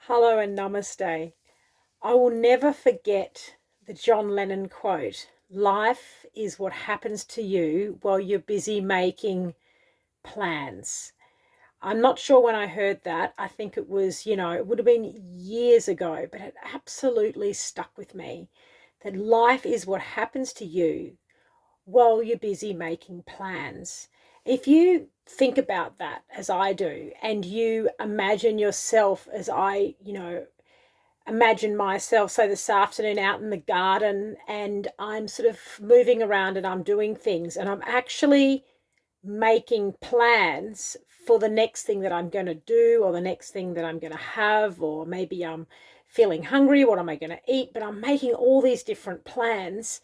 Hello and namaste. I will never forget the John Lennon quote: "Life is what happens to you while you're busy making plans." I'm not sure when I heard that. I think it was, it would have been years ago, but it absolutely stuck with me that life is what happens to you while you're busy making plans. If you think about that as I do, and you imagine yourself as imagine myself, say, this afternoon out in the garden, and I'm sort of moving around and I'm doing things and I'm actually making plans for the next thing that I'm going to do or the next thing that I'm going to have, or maybe I'm feeling hungry, what am I going to eat? But I'm making all these different plans.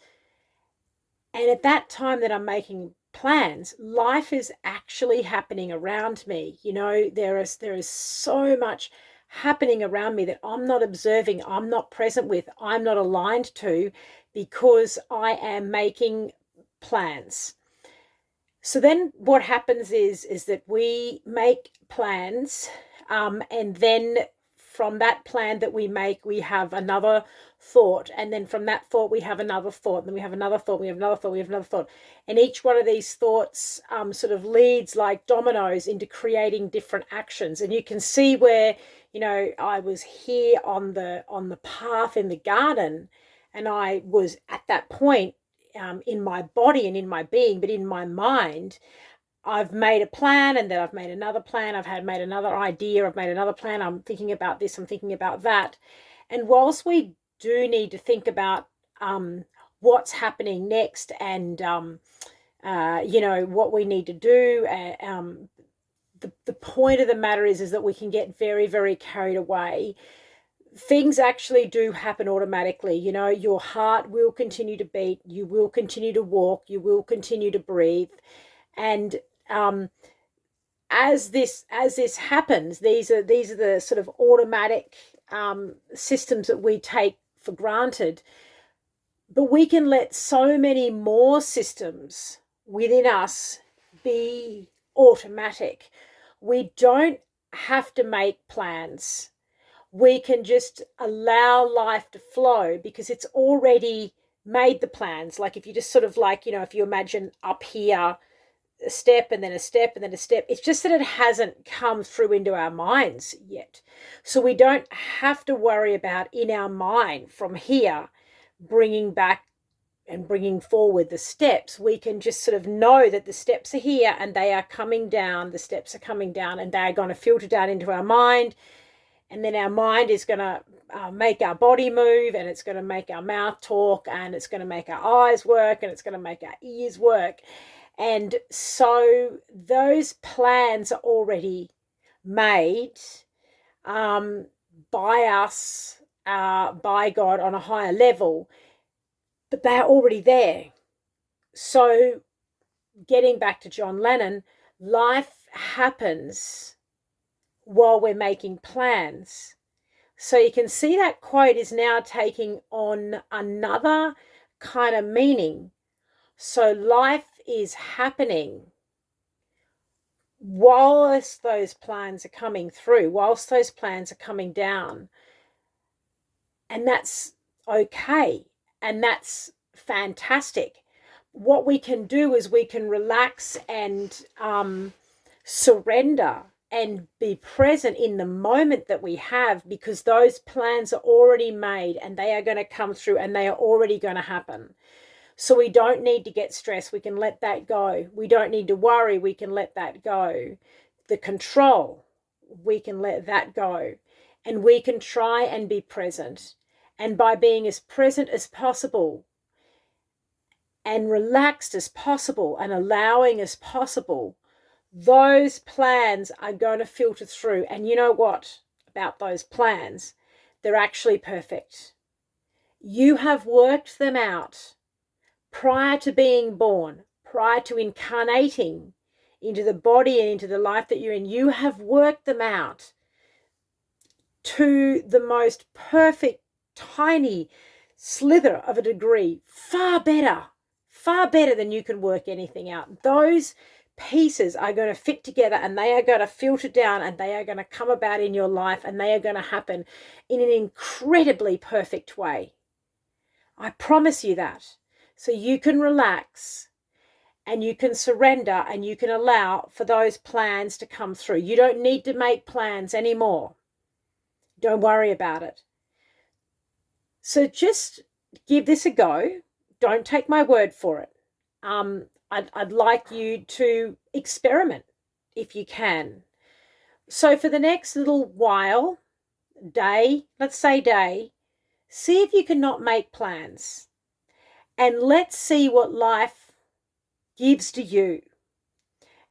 And at that time that I'm making plans, life is actually happening around me. There is so much happening around me that I'm not observing, I'm not present with, I'm not aligned to, because I am making plans. So then what happens is that we make plans, and then from that plan that we make, we have another thought, and then from that thought we have another thought, and then we have another thought, we have another thought, we have another thought, and each one of these thoughts sort of leads like dominoes into creating different actions. And you can see where, I was here on the path in the garden, and I was at that point, in my body and in my being, but in my mind, I've made a plan, and then I've made another plan. Made another idea. I've made another plan. I'm thinking about this. I'm thinking about that. And whilst we do need to think about what's happening next, and what we need to do, the point of the matter is that we can get very, very carried away. Things actually do happen automatically. Your heart will continue to beat, you will continue to walk, you will continue to breathe. And as this happens, these are the sort of automatic systems that we take for granted. But we can let so many more systems within us be automatic. We don't have to make plans. We can just allow life to flow because it's already made the plans. Like if you just sort of if you imagine up here, a step and then a step and then a step, it's just that it hasn't come through into our minds yet. So we don't have to worry about in our mind from here bringing back and bringing forward the steps. We can just sort of know that the steps are here and they are coming down. The steps are coming down and they are going to filter down into our mind. And then our mind is going to make our body move, and it's going to make our mouth talk, and it's going to make our eyes work, and it's going to make our ears work. And so those plans are already made by us, by God on a higher level, but they're already there. So getting back to John Lennon, life happens while we're making plans. So you can see that quote is now taking on another kind of meaning. So life is happening whilst those plans are coming through, whilst those plans are coming down. And that's okay. And that's fantastic. What we can do is we can relax and surrender and be present in the moment that we have, because those plans are already made and they are going to come through and they are already going to happen. So we don't need to get stressed. We can let that go. We don't need to worry. We can let that go. The control, we can let that go. And we can try and be present. And by being as present as possible and relaxed as possible and allowing as possible, those plans are going to filter through. And you know what about those plans? They're actually perfect. You have worked them out prior to being born, prior to incarnating into the body and into the life that you're in. You have worked them out to the most perfect, tiny slither of a degree, far better than you can work anything out. Those pieces are going to fit together, and they are going to filter down, and they are going to come about in your life, and they are going to happen in an incredibly perfect way. I promise you that. So you can relax and you can surrender and you can allow for those plans to come through. You don't need to make plans anymore. Don't worry about it. So just give this a go. Don't take my word for it. I'd like you to experiment if you can. So for the next little while, let's say day, see if you can not make plans. And let's see what life gives to you.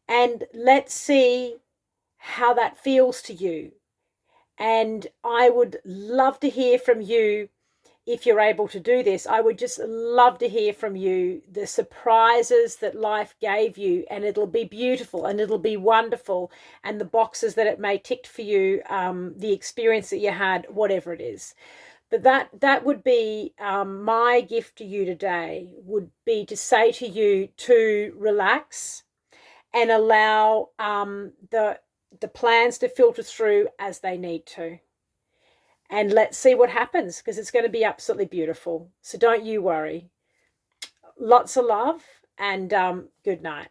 And let's see how that feels to you. And I would love to hear from you if you're able to do this. I would just love to hear from you the surprises that life gave you, and it'll be beautiful and it'll be wonderful, and the boxes that it may tick for you, the experience that you had, whatever it is. But that would be my gift to you today, would be to say to you to relax and allow the plans to filter through as they need to. And let's see what happens, because it's going to be absolutely beautiful. So don't you worry. Lots of love, and good night.